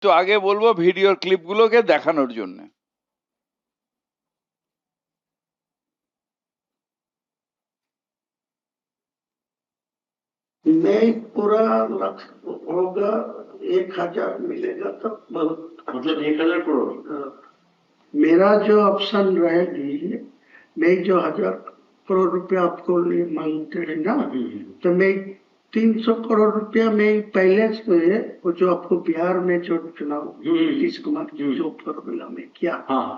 তো আগে বলবো ভিডিওর ক্লিপগুলোকে দেখানোর জন্য। नहीं पूरा लक्ष्य होगा 1000 मिलेगा तो बहुत मतलब 1000 करोड़। हाँ। मेरा जो ऑप्शन रहेगी, मैं जो 1000 करोड़ रुपया आपको लिए मांगते हैं ना, तो मैं 300 करोड़ रुपया में पहले से वो जो आपको बिहार में जो चुनाव नीतीश कुमार की जो फॉर्मूला में किया, हाँ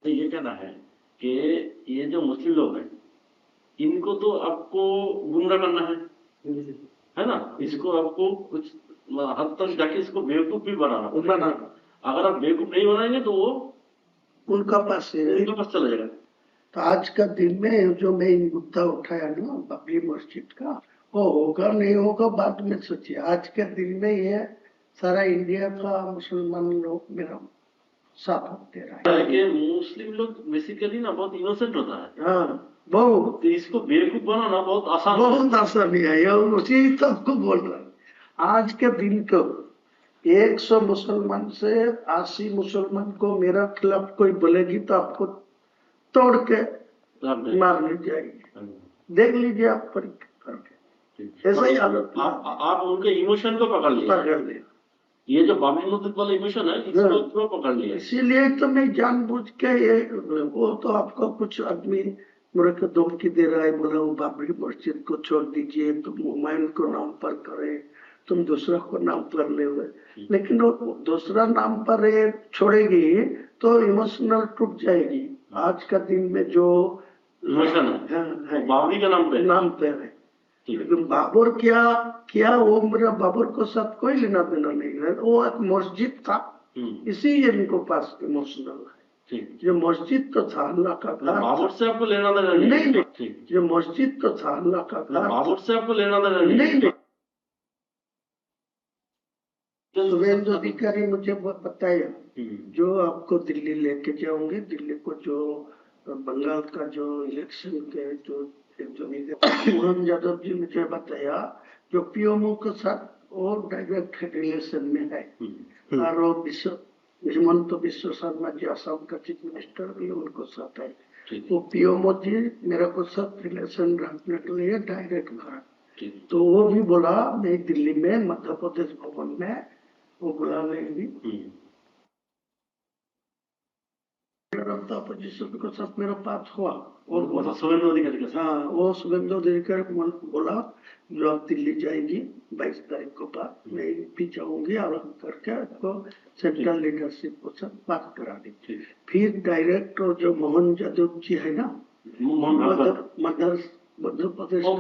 तो ये कहना है कि ये जो मुस्लिम लोग हैं इनको तो आपको गुमराह करना है ना, इसको आपको कुछ हद तक जाके इसको बेवकूफ भी बनाना। अगर आप बेवकूफ नहीं बनाएंगे तो वो उनका पास चला जाएगा। तो आज का दिन में जो मैं मुद्दा उठाया ना बाबरी मस्जिद का, वो होगा नहीं होगा बाद में सोचिए। आज के दिन में ये सारा इंडिया का मुसलमान लोग मेरा साथ दे रहा है कि मुस्लिम लोग बेसिकली ना बहुत इनोसेंट होता है। हाँ बहुत, तो इसको बेवकूफ बनाना बहुत आसान आसानी है। ये उसी सबको बोल रहा है। आज के दिन को 100 मुसलमान से 80 मुसलमान को मेरा खिलाफ कोई बोलेगी तो आपको तोड़ के मारनी जाएगी। देख लीजिए आप परीक्षा करके, ऐसा ही हालत। आप उनके इमोशन को पकड़ लिया। ये जो बाबरी मस्जिद वाला इमोशन है इसको पूरा पकड़ लिया। इसीलिए तो मैं जानबूझ के ये, वो तो आपको कुछ आदमी मेरे को धमकी दे रहा है, बोला वो बाबरी मस्जिद को छोड़ दीजिए, तुम हुमायूं को नाम पर करे, तुम दूसरा को नाम पर ले हुए। लेकिन वो दूसरा नाम पर छोड़ेगी तो इमोशनल टूट जाएगी। आज का दिन में जो इमोशन है बाबरी का नाम पे है। लेकिन बाबर क्या वो मेरा बाबर को साथ कोई लेना देना नहीं है। वो एक मस्जिद था, इसी इनको पास इमोशनल है। ये मस्जिद तो था अल्लाह का घर, बाबर से आपको लेना देना नहीं। ये मस्जिद तो था अल्लाह का घर, बाबर से आपको लेना देना नहीं। शुभेंदु अधिकारी मुझे बताया जो आपको दिल्ली लेके जाऊंगे, दिल्ली को जो बंगाल का जो इलेक्शन के जो मोहन यादव जी मुझे बताया जो पीएमओ के साथ वो डायरेक्ट रिलेशन में है। और वो हिमंत विश्व शर्मा जी असम का चीफ मिनिस्टर भी उनको साथ है। वो पीएमओ जी मेरे को साथ रिलेशन रखने के लिए डायरेक्ट भरा। तो वो भी बोला मैं दिल्ली में मध्य प्रदेश भवन में वो बुला लेंगी। अपोजिशन के साथ मेरा बात हुआ और शुभेंदु अधिकारी के साथ, हाँ वो शुभेंदु अधिकारी बोला जो आप दिल्ली जाएगी 22 तारीख को बाद मैं भी जाऊंगी और हम करके आपको सेंट्रल लीडरशिप के साथ बात करा दी। फिर डायरेक्ट जो मोहन यादव जी है ना, मध्य प्रदेश का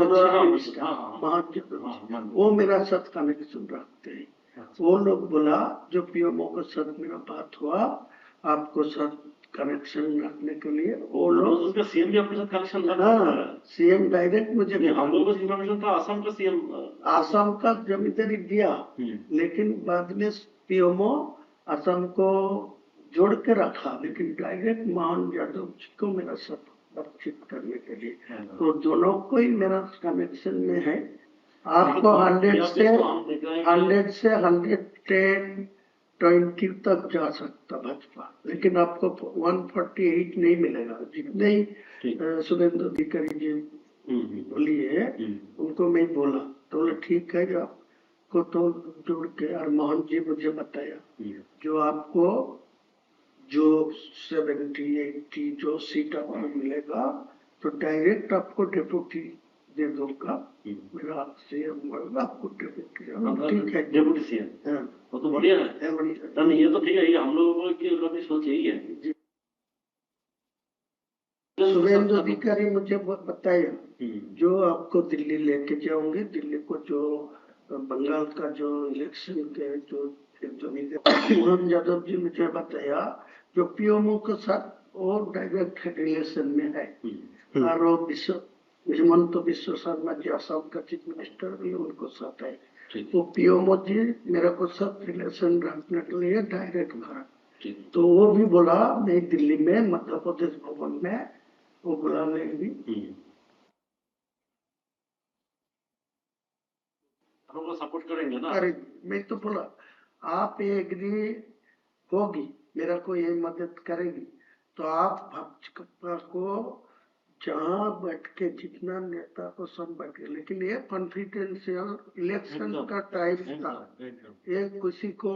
मोहन यादव, वो मेरा साथ कनेक्शन रखते हैं। वो लोग बोला जो पीएमओ के साथ मेरा बात हुआ आपको साथ कनेक्शन रखने के लिए, वो लोग उसका सीएम भी आपके साथ कनेक्शन रखा। सीएम डायरेक्ट मुझे हम लोगों को इन्फॉर्मेशन था आसाम का सीएम, आसाम का जमींदारी दिया, लेकिन बाद में पीएमओ असम को जोड़ के रखा, लेकिन डायरेक्ट मोहन यादव जी को मेरा साथ बातचीत करने के लिए। तो दोनों को ही मेरा कनेक्शन में है। आपको 100 से 120 तक जा सकता भाजपा, लेकिन आपको 148 नहीं मिलेगा। जितने ही शुभेंदु अधिकारी जी बोली है उनको मैं बोला, तो बोला ठीक है जो आपको तो जोड़ के। और मोहन जी मुझे बताया जो आपको जो 70-80 जो सीट आपको मिलेगा तो डायरेक्ट आपको डेप्यूटी दे दूंगा, मेरा सीएम आपको डेप्यूटी। ठीक है डेप्यूटी सीएम, वो तो बढ़िया है। नहीं ये तो ठीक है, ये हम लोगों की सोच यही है। शुभेंदु अधिकारी मुझे बताया जो आपको दिल्ली लेके जाऊंगे, दिल्ली को जो बंगाल का जो इलेक्शन के जो मोहन यादव जी मुझे बताया जो पीएमओ के साथ वो डायरेक्ट रिलेशन में है। और वो हिमंत विश्व शर्मा जी असम का चीफ मिनिस्टर भी उनको साथ है। वो पीएमओ जी मेरे को साथ रिलेशन रखने के लिए डायरेक्ट भरा। तो वो भी बोला मैं दिल्ली में मध्य प्रदेश भवन में वो बुला लेंगी। आपको सपोर्ट करेंगे ना? अरे मैं तो बोला आप ये एग्री होगी, मेरा को ये मदद करेगी, तो आप भाजपा को जहाँ बैठ के जितना नेता को सब बैठे, लेकिन ये कॉन्फिडेंशियल इलेक्शन एकदम, का टाइम था, एकदम एकदम ये किसी को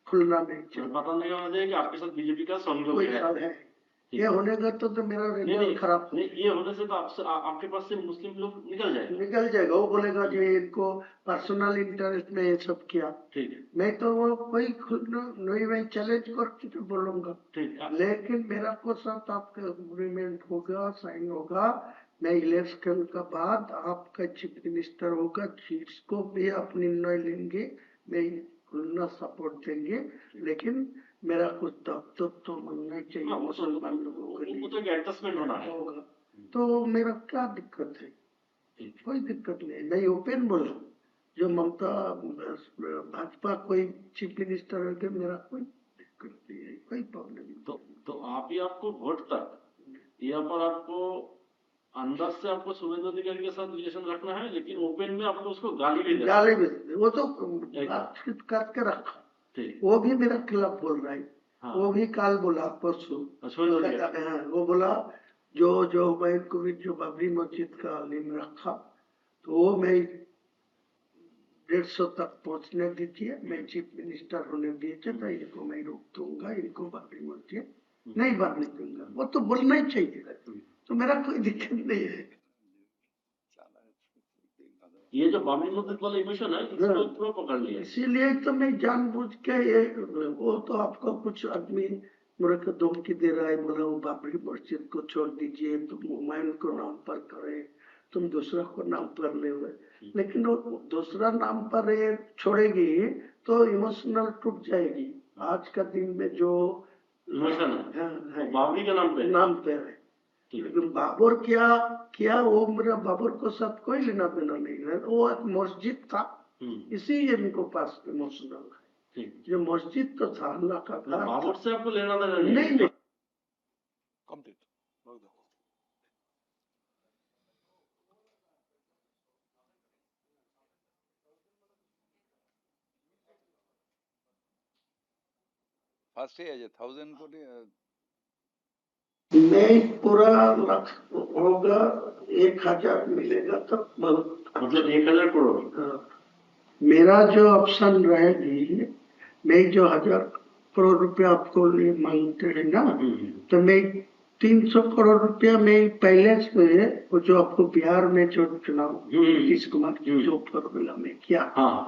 खुलना नहीं चाहिए। पता नहीं होना चाहिए कि आपके साथ बीजेपी का संयोग कोई है। साल है ये होने का तो मेरा नहीं रिजल्ट नहीं खराब हो नहीं, ये होने से तो आपके पास से मुस्लिम लोग निकल जाएगा। निकल जाएगा। वो बोलेगा जो इनको पर्सनल इंटरेस्ट में ये सब किया, ठीक है, मैं तो वो कोई खुद नहीं, मैं चैलेंज करके तो बोलूंगा, ठीक है। लेकिन मेरा को साथ आपका अग्रीमेंट होगा, साइन होगा, मैं इलेक्शन का बाद आपका चीफ मिनिस्टर होगा, जिसको भी आप निर्णय लेंगे मैं खुलना सपोर्ट देंगे, लेकिन मेरा कुछ दफ्तर तो मिलना चाहिए हाँ, मुसलमान लोगों के वो लिए तो एक एडजस्टमेंट होना है। होगा, तो मेरा क्या दिक्कत है? ठीक। कोई दिक्कत नहीं, मैं ओपन बोला, जो ममता भाजपा कोई चीफ मिनिस्टर है, मेरा कोई दिक्कत नहीं है, कोई प्रॉब्लम नहीं। तो आप ही आपको वोट तक यहाँ पर आपको अंदर से आपको शुभेंदु अधिकारी के साथ रिलेशन रखना है, लेकिन ओपन में आपको उसको गाली भी देना है। गाली भी वो तो बातचीत करके रखा, ठीक, वो भी मेरा खिलाफ बोल रहा है। हाँ। वो भी काल बोला परसों, शुभेंदु अधिकारी। हाँ, वो बोला जो मैं को भी जो बाबरी मस्जिद का लिंक रखा, तो वो मैं 150 तक पहुंचने दीजिए, मैं चीफ मिनिस्टर होने दीजिए, तो इनको मैं रोक दूंगा, इनको बाबरी मस्जिद नहीं बनने दूंगा। वो तो बोलना ही चाहिए, तो मेरा कोई दिक्कत नहीं है। ये जो बाबरी मस्जिद वाला इमोशन है, इसको पूरा पकड़ लिया। इसीलिए तो मैं जानबूझ के ये, वो तो आपको कुछ आदमी मेरे को धमकी दे रहा है, बोला वो बाबरी मस्जिद को छोड़ दीजिए, तुम हुमायूं को नाम पर करे, तुम दूसरा को नाम पर ले हुए, लेकिन वो दूसरा नाम पर ये छोड़ेगी तो इमोशनल टूट जाएगी। आज का दिन में जो इमोशन है, है बाबरी के नाम पे है, लेकिन बाबर क्या वो मेरा बाबर को साथ कोई लेना देना नहीं है, वो एक मस्जिद था, इसी इनको पास इमोशनल है। जो मस्जिद तो था अल्लाह का घर, बाबर से आपको लेना देना नहीं। कंप्लीट ফার্স্টে আছে 1000 কোটি नहीं पूरा लाख होगा, 1000 मिलेगा तो बहुत, मतलब 1000 करोड़। हाँ। मेरा जो ऑप्शन रहेगी, मैं जो 1000 करोड़ रुपया आपको मांगते हैं ना, तो मैं 300 करोड़ रुपया में पहले से वो जो आपको बिहार में जो चुनाव नीतीश कुमार जो फॉर्मूला में किया, हाँ।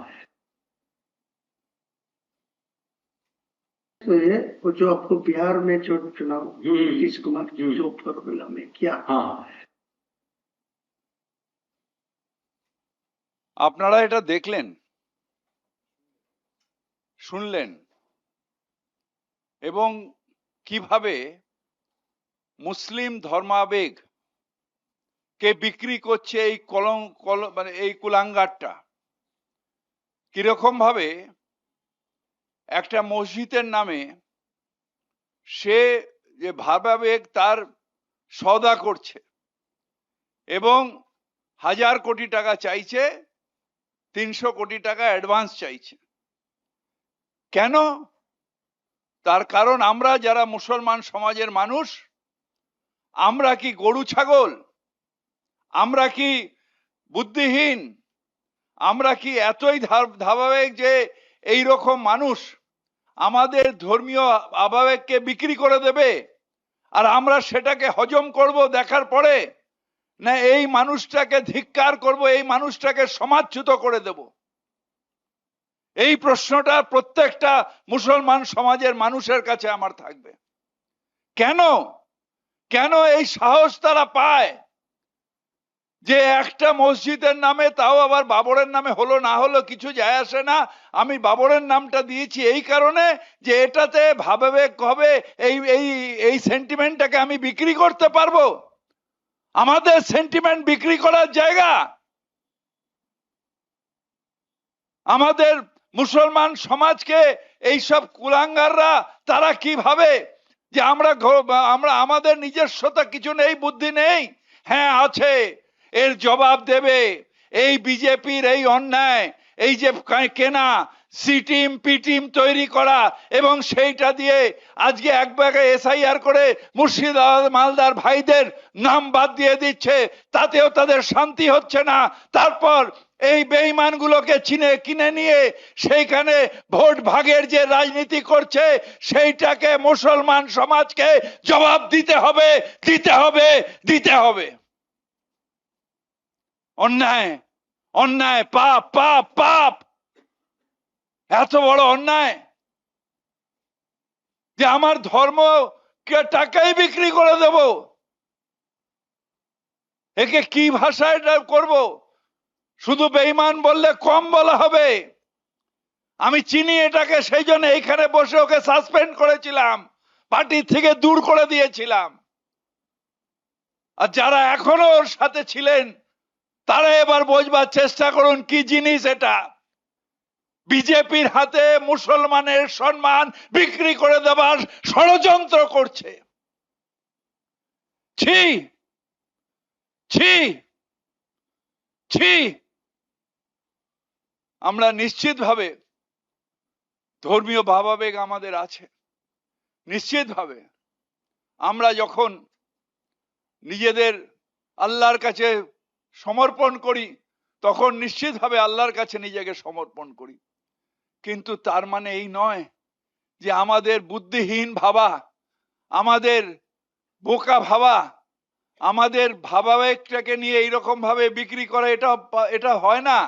वो जो आपको बिहार में जो चुनाव नीतीश कुमार जो फॉर्मूला में किया, हाँ। আপনারা এটা দেখলেন, শুনলেন, এবং কিভাবে মুসলিম ধর্মাবেগ কে বিক্রি করছে এই মানে এই কুলাঙ্গারটা, কিরকম ভাবে একটা মসজিদের নামে সে যে ভাবাবেগ তার সওদা করছে এবং 1000 কোটি টাকা চাইছে, 300 কোটি টাকা অ্যাডভান্স চাইছে। কেন? তার কারণ আমরা যারা মুসলমান সমাজের মানুষ, আমরা কি গরু ছাগল? আমরা কি বুদ্ধিহীন? আমরা কি এতই ধারাবাহিক যে এই রকম মানুষ আমাদের ধর্মীয় আবেগকে বিক্রি করে দেবে আর আমরা সেটাকে হজম করব দেখার পরে, না এই মানুষটাকে ধিক্কার করব, এই মানুষটাকে সমাজচ্যুত করে দেব? এই প্রশ্নটা প্রত্যেকটা মুসলমান সমাজের মানুষের কাছে আমার থাকবে। কেন কেন এই সাহস তারা পায় যে একটা মসজিদের নামে, তাও আবার বাবরের নামে হলো না হলো কিছু যায় আসে না, আমি বাবরের নামটা দিয়েছি এই কারণে যে এটাতে ভাবাবেগ হবে, এই এই এই সেন্টিমেন্টটাকে আমি বিক্রি করতে পারবো। আমাদের সেন্টিমেন্ট বিক্রি করার জায়গা? আমাদের মুসলমান সমাজকে এইসব কুলাঙ্গাররা তারা কি ভাবে যে আমরা আমাদের নিজস্বতা কিছু নেই, বুদ্ধি নেই? হ্যাঁ আছে, এর জবাব দেবে এই বিজেপির এই অন্যায়, এই যে কেনা সি টিম পি টিম তৈরি করা এবং সেইটা দিয়ে আজকে এক ব্যাগে এসআইআর করে মুর্শিদাবাদ মালদার ভাইদের নাম বাদ দিয়ে দিচ্ছে, তাতেও তাদের শান্তি হচ্ছে না। তারপর এই বেঈমানগুলোকে কিনে নিয়ে সেইখানে ভোট ভাগের যে রাজনীতি করছে, সেইটাকে মুসলমান সমাজকে জবাব দিতে হবে, দিতে হবে, দিতে হবে। অন্যায়, অন্যায়, পাপ, পাপ, পাপ, এত বড় অন্যায় যে আমার ধর্ম কে টাকাই বিক্রি করে দেব। একে কি ভাষায় করব? শুধু বেঈমান বললে কম বলা হবে। আমি চিনি এটাকে, সেই জন্য এইখানে বসে ওকে সাসপেন্ড করেছিলাম, পার্টি থেকে দূর করে দিয়েছিলাম। আর যারা এখনো ওর সাথে ছিলেন তারা এবার বোঝবার চেষ্টা করুন কি জিনিস এটা। বিজেপির হাতে মুসলমানের সম্মান বিক্রি করে দেবার ষড়যন্ত্র করছে। ছি, ছি, ছি। আমরা নিশ্চিতভাবে ধর্মীয় ভাবাবেগ আমাদের আছে, নিশ্চিতভাবে। আমরা যখন নিজেদের আল্লাহর কাছে সমর্পণ করি তখন নিশ্চিতভাবে আল্লাহর কাছে নিজেকে সমর্পণ করি, কিন্তু তার মানে এই নয় যে আমাদের বুদ্ধিহীন ভাবা, আমাদের বোকা ভাবা, আমাদের ভাবাবেগটাকে নিয়ে এইরকম ভাবে বিক্রি করা, এটা হয় না।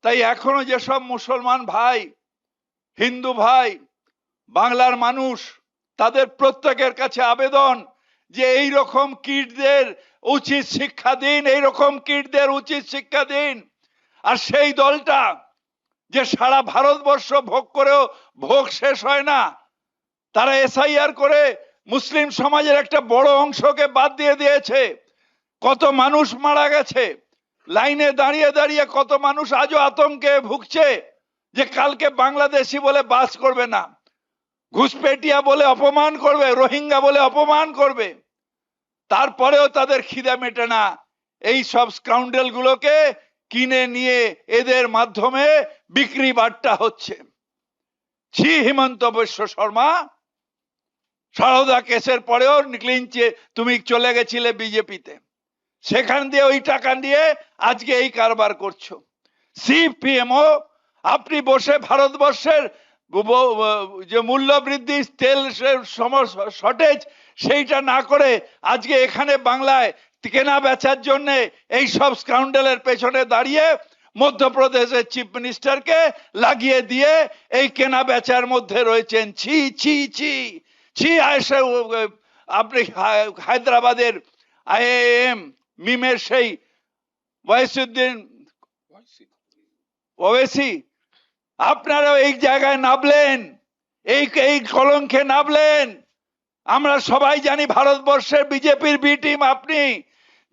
তাই এখনো যেসব মুসলমান ভাই, হিন্দু ভাই, বাংলার মানুষ, তাদের প্রত্যেকের কাছে আবেদন যে এই রকম কীটদের উচিত শিক্ষা দিন, এই রকম কীটদের উচিত শিক্ষা দিন। আর সেই দলটা যে সারা ভারতবর্ষ ভোগ করেও ভোগ শেষ হয় না, তারা এসআইআর করে মুসলিম সমাজের একটা বড় অংশকে বাদ দিয়ে দিয়েছে। কত মানুষ মারা গেছে, লাইনে দাঁড়িয়ে দাঁড়িয়ে কত মানুষ আজও আতঙ্কে ভুগছে যে কালকে বাংলাদেশি বলে বাস করবে না, ঘুষপেটিয়া বলে অপমান করবে, রোহিঙ্গা বলে অপমান করবে। তারপরেও তাদের খিদে মেটে না। এই সব স্কাউন্ডেল গুলোকে কিনে নিয়ে এদের মাধ্যমে বিক্রি বাট্টা হচ্ছে। ছি হিমন্ত বিশ্ব শর্মা, সারদা কেসের পরেও ক্লিনচে তুমি চলে গেছিলে বিজেপিতে, সেখান দিয়ে ওই টাকা দিয়ে আজকে এই কারবার করছো। সিপিএমও আপনি বসে ভারতবর্ষের যে মূল্য বৃদ্ধি, তেল শর্টেজ, সেইটা না করে আজকে এখানে বাংলায় কেনা বেচার জন্য এই সব স্কাউন্ডেলের পেছনে দাঁড়িয়ে মধ্যপ্রদেশের চিফ মিনিস্টারকে লাগিয়ে দিয়ে এই কেনা বেচার মধ্যে রয়েছেন। ছি, ছি, ছি, ছি। আপনি হায়দ্রাবাদের আইআইএম মিমের সেই ওয়াইসুদ্দিন ওয়েসি, আপনারাও এই জায়গায় নামলেন, এই কলঙ্কে নামলেন। আমরা সবাই জানি ভারতবর্ষের বিজেপির বি টিম আপনি।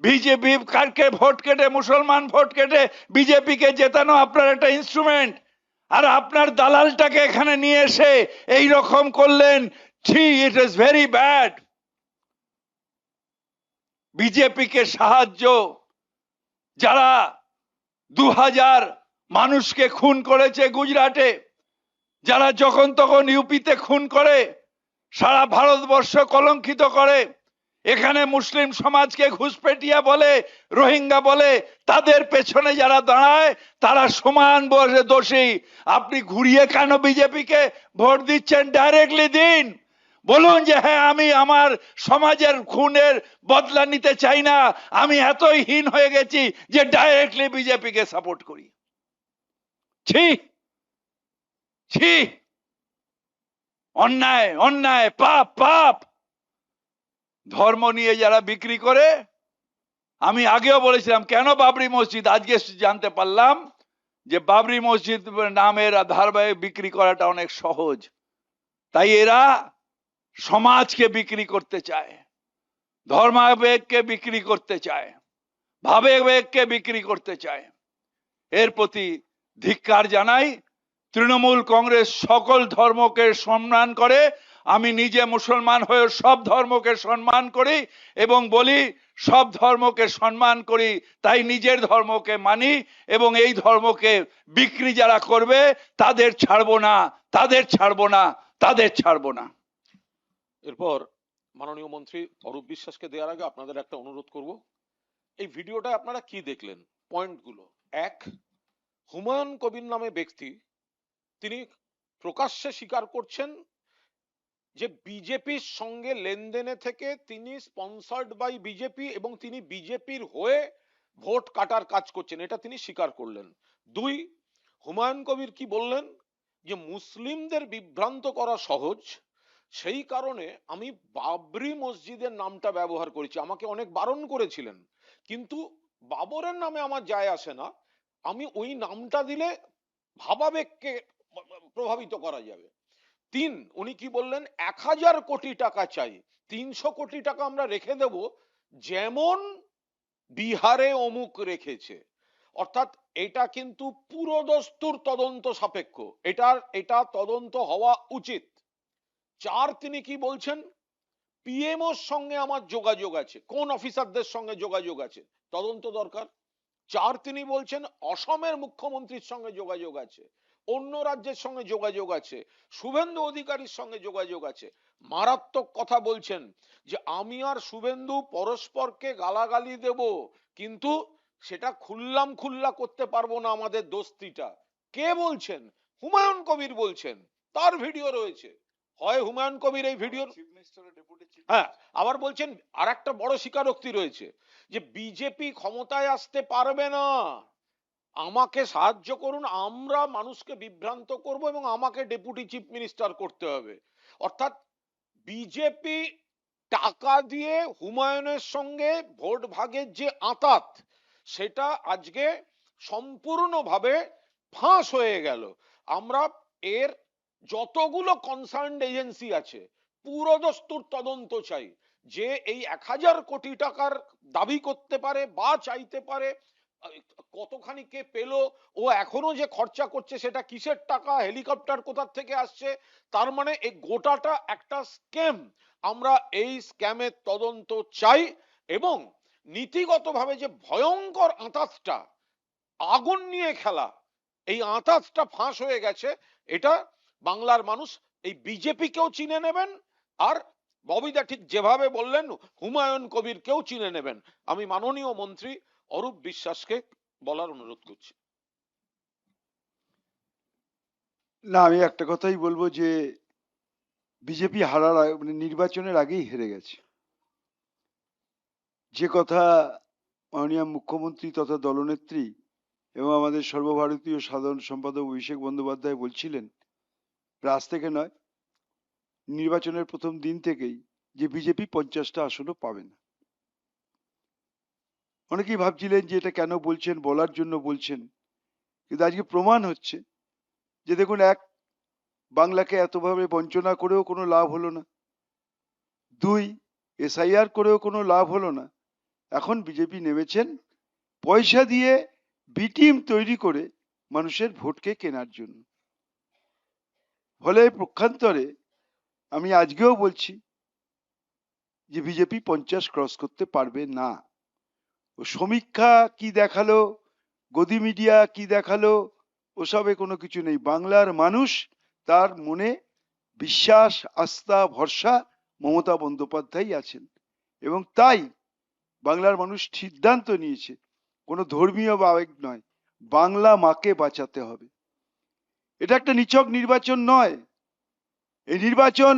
বিজেপি কারকে ভোট কেটে, মুসলমান ভোট কেটে বিজেপিকে জেতানো আপনার একটা ইনস্ট্রুমেন্ট, আর আপনার দালালটাকে এখানে নিয়ে এসে এই রকম করলেন। ছি, ইট ইজ ভেরি ব্যাড। বিজেপিকে সাহায্য, যারা 2000 মানুষকে খুন করেছে গুজরাটে, যারা যখন তখন ইউপিতে খুন করে, সারা ভারতবর্ষ কলঙ্কিত করে, এখানে মুসলিম সমাজকে ঘুষপেটিয়া বলে, রোহিঙ্গা বলে, তাদের পেছনে যারা দাঁড়ায় তারা সমান দোষী। আপনি ঘুরিয়ে কেন বিজেপিকে ভোট দিচ্ছেন? ডাইরেক্টলি দিন, বলুন যে হ্যাঁ আমি আমার সমাজের খুনের বদলা নিতে চাই না, আমি এতই হীন হয়ে গেছি যে ডাইরেক্টলি বিজেপিকে সাপোর্ট করি। ছি, ছি, অন্যায়, অন্যায়, পাপ, পাপ। ধর্ম নিয়ে যারা বিক্রি করে, আমি আগেও বলেছিলাম কেন বাবরি মসজিদ, আজকে জানতে পারলাম যে বাবরি মসজিদ নামের ধারাবাহিক বিক্রি করাটা অনেক সহজ। তাই এরা সমাজকে বিক্রি করতে চায়, ধর্মাবেগকে বিক্রি করতে চায়, ভাবাবেগকে বিক্রি করতে চায়। এর প্রতি ধিক্কার জানাই। তৃণমূল কংগ্রেস সকল ধর্মকে সম্মান করে আমি নিজে মুসলমান হয়ে সব ধর্মকে সম্মান করি এবং বলি সব ধর্মকে সম্মান করি, তাই নিজের ধর্মকে মানি এবং এই ধর্মকে বিক্রি যারা করবে তাদের ছাড়বো না, তাদের ছাড়বো না, তাদের ছাড়বো না। এরপর মাননীয় মন্ত্রী অরূপ বিশ্বাসকে দেওয়ার আগে আপনাদের একটা অনুরোধ করব, এই ভিডিওটা আপনারা কি দেখলেন পয়েন্টগুলো। এক, হুমায়ুন কবির নামে ব্যক্তি তিনি প্রকাশ্যে স্বীকার করছেন যে বিজেপির সঙ্গে লেনদেনে থেকে তিনি স্পন্সর্ড বাই বিজেপি এবং তিনি বিজেপির হয়ে ভোট কাটার কাজ করছেন, এটা তিনি স্বীকার করলেন। দুই, হুমায়ুন কবির কি বললেন যে মুসলিমদের বিভ্রান্ত করা সহজ, সেই কারণে আমি বাবরি মসজিদের নামটা ব্যবহার করেছি, আমাকে অনেক বারণ করেছিলেন কিন্তু বাবরের নামে আমার যায় আসে না, আমি ওই নামটা দিলে ভাবাবেগকে প্রভাবিত করা যাবে। তিন, উনি কি বললেন 1000 কোটি টাকা চাই, 300 কোটি টাকা আমরা রেখে দেব যেমন বিহারে অমুক রেখেছে, অর্থাৎ এটা কিন্তু পুরোদস্তুর তদন্ত সাপেক্ষ, এটা তদন্ত হওয়া উচিত। চার, তিনি কি বলছেন পিএমওর সঙ্গে আমার যোগাযোগ আছে, কোন অফিসারদের সঙ্গে যোগাযোগ আছে তদন্ত দরকার। চার, তিনি বলছেন অসমের মুখ্যমন্ত্রীর সঙ্গে যোগাযোগ আছে, অন্য রাজ্যের সঙ্গে যোগাযোগ আছে, শুভেন্দু অধিকারীর সঙ্গে যোগাযোগ আছে। মারাত্মক কথা বলছেন যে আমি আর শুভেন্দু পরস্পরকে গালাগালি দেব কিন্তু সেটা খুল্লা করতে পারবো না আমাদের দোস্তিটা। কে বলছেন? হুমায়ুন কবির বলছেন, তার ভিডিও রয়েছে। হয় হুমায়ুন কবির এই ভিডিওর, হ্যাঁ, আবার বলছেন আর একটা বড় স্বীকারোক্তি রয়েছে যে বিজেপি ক্ষমতায় আসতে পারবে না, আমাকে সাহায্য করুন, আমরা মানুষকে বিভ্রান্ত করব এবং আমাকে ডেপুটি চিফ মিনিস্টার করতে হবে। অর্থাৎ বিজেপি টাকা দিয়ে হুমায়ুনের সঙ্গে ভোট ভাগের যে আঁতাত সেটা আজকে সম্পূর্ণভাবে ফাঁস হয়ে গেল। আমরা এর যতগুলো কনসার্নড এজেন্সি আছে পুরোদস্তুর তদন্ত চাই, যে এই 1000 কোটি টাকার দাবি করতে পারে বা চাইতে পারে, কতখানি কে পেলো, ও এখনো যে খরচা করছে সেটা কিসের টাকা, হেলিকপ্টার কোথা থেকে আসছে, তার মানে এই গোটাটা একটা স্ক্যাম। আমরা এই স্ক্যামের তদন্ত চাই এবং নীতিগতভাবে যে ভয়ঙ্কর আঁতাতটা, আগুন নিয়ে খেলা, এই আঁতাতটা ফাঁস হয়ে গেছে, এটা বাংলার মানুষ এই বিজেপিকেও চিনে নেবেন আর ববিদা ঠিক যেভাবে বললেন হুমায়ুন কবিরকেও চিনে নেবেন। আমি মাননীয় মন্ত্রী অরূপ বিশ্বাসকে বলার অনুরোধ করছি। না, আমি একটা কথাই বলবো যে বিজেপি হারার মানে নির্বাচনের আগেই হেরে গেছে। যে কথা মাননীয় মুখ্যমন্ত্রী তথা দলনেত্রী এবং আমাদের সর্বভারতীয় সাধারণ সম্পাদক অভিষেক বন্দ্যোপাধ্যায় বলছিলেন, আজ থেকে নয়, নির্বাচনের প্রথম দিন থেকেই, যে বিজেপি 50টা আসনও পাবে না। অনেকেই ভাবছিলেন যে এটা কেন বলছেন, বলার জন্য বলছেন, কিন্তু আজকে প্রমাণ হচ্ছে যে দেখুন, এক, বাংলাকে এতভাবে বঞ্চনা করেও কোনো লাভ হলো না। দুই, এসআইআর করেও কোনো লাভ হলো না। এখন বিজেপি নেমেছেন পয়সা দিয়ে বি টিম তৈরি করে মানুষের ভোটকে কেনার জন্য। ফলে পক্ষান্তরে আমি আজকেও বলছি যে বিজেপি 50 ক্রস করতে পারবে না। ও সমীক্ষা কি দেখালো, গদি মিডিয়া কি দেখালো, ওসবে কোনো কিছু নেই। বাংলার মানুষ, তার মনে বিশ্বাস, আস্থা, ভরসা মমতা বন্দ্যোপাধ্যায় আছেন এবং তাই বাংলার মানুষ সিদ্ধান্ত নিয়েছে, কোনো ধর্মীয় আবেগ নয়, বাংলা মাকে বাঁচাতে হবে। এটা একটা নিছক নির্বাচন নয়। এই নির্বাচন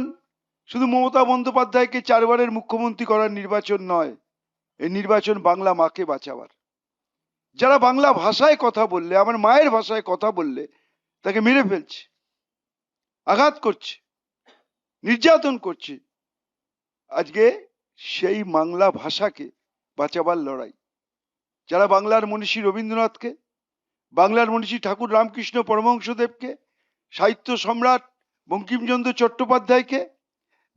শুধু মমতা বন্দ্যোপাধ্যায়কে 4 বারের মুখ্যমন্ত্রী করার নির্বাচন নয়, এই নির্বাচন বাংলা মাকে বাঁচাবার। যারা বাংলা ভাষায় কথা বললে, আমার মায়ের ভাষায় কথা বললে, তাকে মেরে ফেলছে, আঘাত করছে, নির্যাতন করছে। আজকে সেই বাংলা ভাষাকে বাঁচাবার লড়াই। যারা বাংলার মনীষী রবীন্দ্রনাথকে, বাংলার মনীষী ঠাকুর রামকৃষ্ণ পরমহংসদেবকে, সাহিত্য সম্রাট বঙ্কিমচন্দ্র চট্টোপাধ্যায়কে,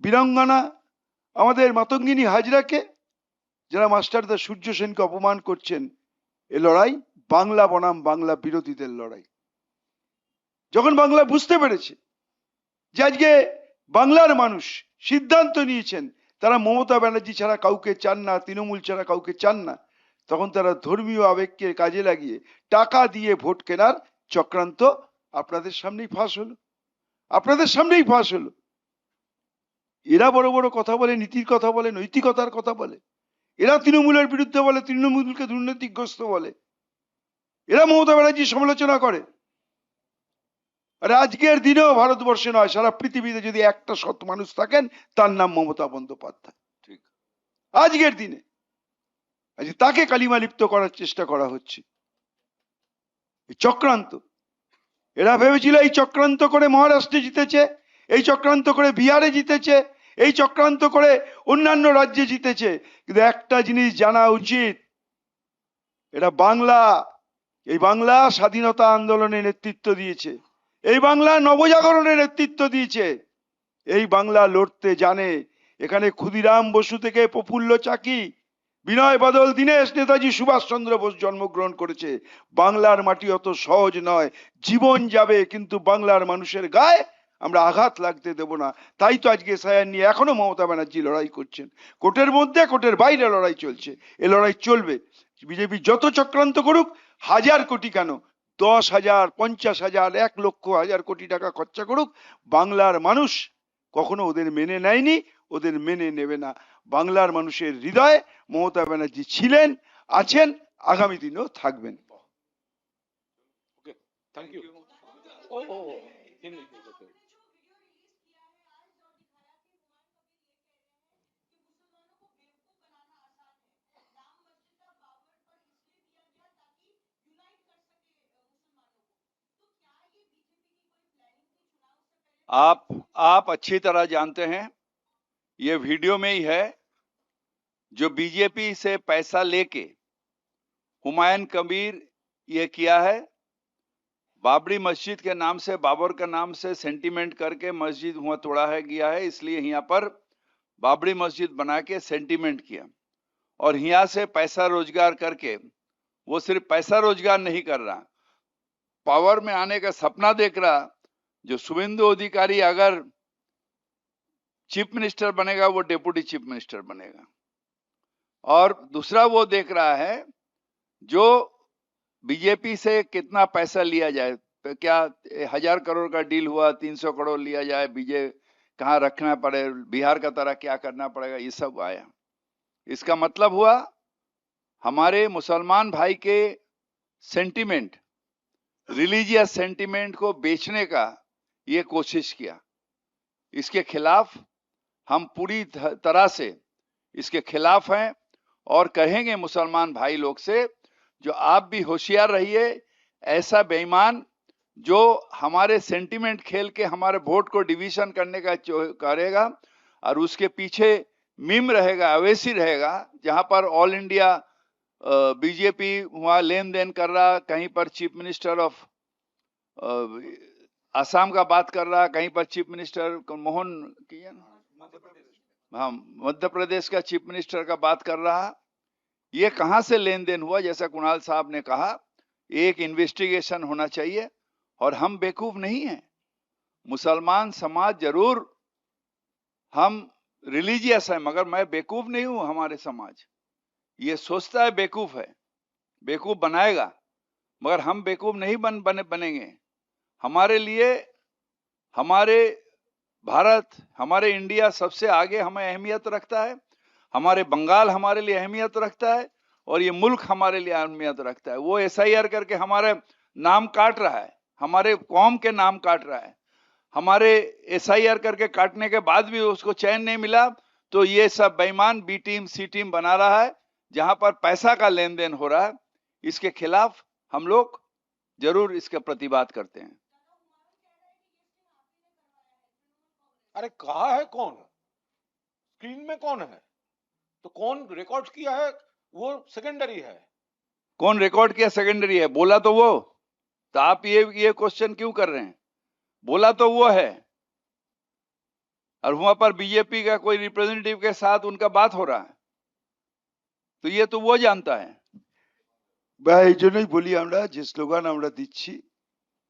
বীরাঙ্গনা আমাদের মাতঙ্গিনী হাজরাকে, যারা মাস্টারদা সূর্য সেনকে অপমান করছেন, এ লড়াই বাংলা বনাম বাংলা বিরোধীদের লড়াই। যখন বাংলা বুঝতে পেরেছে যে আজকে বাংলার মানুষ সিদ্ধান্ত নিয়েছেন তারা মমতা ব্যানার্জি ছাড়া কাউকে চান না, তৃণমূল ছাড়া কাউকে চান না, তখন তারা ধর্মীয় আবেগকে কাজে লাগিয়ে টাকা দিয়ে ভোট কেনার চক্রান্ত আপনাদের সামনেই ফাঁস হলো, আপনাদের সামনেই ফাঁস হলো। এরা বড় বড় কথা বলে, নীতির কথা বলে, নৈতিকতার কথা বলে, এরা তৃণমূলের বিরুদ্ধে বলে, তৃণমূলকে দুর্নীতিগ্রস্ত বলে, এরা মমতা ব্যানার্জির সমালোচনা করে। আর আজকের দিনেও ভারতবর্ষে নয় সারা পৃথিবীতে যদি একটা সৎ মানুষ থাকেন তার নাম মমতা বন্দ্যোপাধ্যায়। ঠিক। আজকের দিনে আজ তাকে কালিমা লিপ্ত করার চেষ্টা করা হচ্ছে। এই চক্রান্ত, এরা ভেবেছিল এই চক্রান্ত করে মহারাষ্ট্রে জিতেছে, এই চক্রান্ত করে বিহারে জিতেছে, এই চক্রান্ত করে অন্যান্য রাজ্যে জিতেছে। কিন্তু একটা জিনিস জানা উচিত, এটা বাংলা, এই বাংলা স্বাধীনতা আন্দোলনে নেতৃত্ব দিয়েছে, এই বাংলা নবজাগরণের নেতৃত্ব দিয়েছে, এই বাংলা লড়তে জানে। এখানে ক্ষুদিরাম বসু থেকে প্রফুল্ল চাকি, বিনয় বাদল, দীনেশ, নেতাজি সুভাষচন্দ্র বোস জন্মগ্রহণ করেছে। বাংলার মাটি অত সহজ নয়, জীবন যাবে কিন্তু বাংলার মানুষের গায়ে আমরা আঘাত লাগতে দেব না। তাই তো আজকে এসআইআর নিয়ে এখনো মমতা ব্যানার্জি লড়াই করছেন, কোর্টের মধ্যে কোর্টের বাইরে লড়াই চলছে, এ লড়াই চলবে। বিজেপি যত চক্রান্ত করুক, 1000 কোটি কেন 10,000, 50,000, 1,00,000 কোটি টাকা খরচা করুক, বাংলার মানুষ কখনো ওদের মেনে নেয়নি, ওদের মেনে নেবে না। বাংলার মানুষের হৃদয়ে মমতা ব্যানার্জি ছিলেন, আছেন, আগামী দিনেও থাকবেন। ওকে, থ্যাংক ইউ। ও ও ও, হিন্দি, ওকে। आप अच्छी तरह जानते हैं, ये वीडियो में ही है, जो बीजेपी से पैसा लेके हुमायूं कबीर ये किया है, बाबरी मस्जिद के नाम से, बाबर का नाम से सेंटिमेंट करके मस्जिद हुआ तोड़ा है गया है, इसलिए यहाँ पर बाबरी मस्जिद बना के सेंटिमेंट किया, और यहाँ से पैसा रोजगार करके वो सिर्फ पैसा रोजगार नहीं कर रहा, पावर में आने का सपना देख रहा। जो शुभेंदु अधिकारी अगर चीफ मिनिस्टर बनेगा, वो डेप्यूटी चीफ मिनिस्टर बनेगा। और दूसरा वो देख रहा है जो बीजेपी से कितना पैसा लिया जाए, क्या 1000 करोड़ का डील हुआ, 300 करोड़ लिया जाए, बीजेपी कहाँ रखना पड़े, बिहार का तरह क्या करना पड़ेगा, ये सब आया। इसका मतलब हुआ हमारे मुसलमान भाई के सेंटिमेंट, रिलीजियस सेंटिमेंट को बेचने का ये कोशिश किया। इसके खिलाफ हम पूरी तरह से इसके खिलाफ हैं और कहेंगे मुसलमान भाई लोग से, जो आप भी होशियार रहिए, ऐसा बेईमान जो हमारे सेंटिमेंट खेल के हमारे वोट को डिवीजन करने का करेगा और उसके पीछे मीम रहेगा, अवैसी रहेगा, जहां पर ऑल इंडिया बीजेपी वहां लेन देन कर रहा, कहीं पर चीफ मिनिस्टर ऑफ असम का बात कर रहा, कहीं पर चीफ मिनिस्टर मोहन किया, हाँ, मध्य प्रदेश का चीफ मिनिस्टर का बात कर रहा। ये कहां से लेन देन हुआ? जैसा कुणाल साहब ने कहा, एक इन्वेस्टिगेशन होना चाहिए। और हम बेवकूफ नहीं हैं, मुसलमान समाज जरूर हम रिलीजियस है, मगर मैं बेवकूफ नहीं हूं। हमारे समाज ये सोचता है बेवकूफ है, बेवकूफ बनाएगा, मगर हम बेवकूफ नहीं बनेंगे। हमारे लिए हमारे भारत, हमारे इंडिया सबसे आगे हमें अहमियत रखता है, हमारे बंगाल हमारे लिए अहमियत रखता है, और ये मुल्क हमारे लिए अहमियत रखता है। वो एसआईआर करके हमारे नाम काट रहा है, हमारे कौम के नाम काट रहा है। हमारे एसआईआर करके काटने के बाद भी उसको चैन नहीं मिला, तो ये सब बेईमान बी टीम सी टीम बना रहा है, जहां पर पैसा का लेन देन हो रहा है। इसके खिलाफ हम लोग जरूर इसका प्रतिवाद करते हैं। अरे कहा है कौन, स्क्रीन में कौन है, तो कौन रिकॉर्ड किया है वो सेकेंडरी है। कौन रिकॉर्ड किया सेकेंडरी है, बोला तो वो, तो आप ये क्वेश्चन क्यों कर रहे हैं? बोला तो वो है, और वहां पर बीजेपी का कोई रिप्रेजेंटेटिव के साथ उनका बात हो रहा है, तो ये तो वो जानता है। বা এই জন্যই বলি আমরা যে স্লোগান আমরা দিচ্ছি,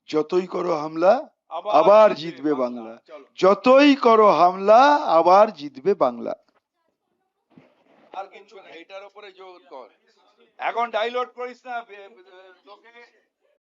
যতই করো হামলা আবার জিতবে বাংলা। যতই করো হামলা আবার জিতবে বাংলা। আর কিছু না, এটার উপরে জোর কর। এখন ডাইলট করিস না, লোকে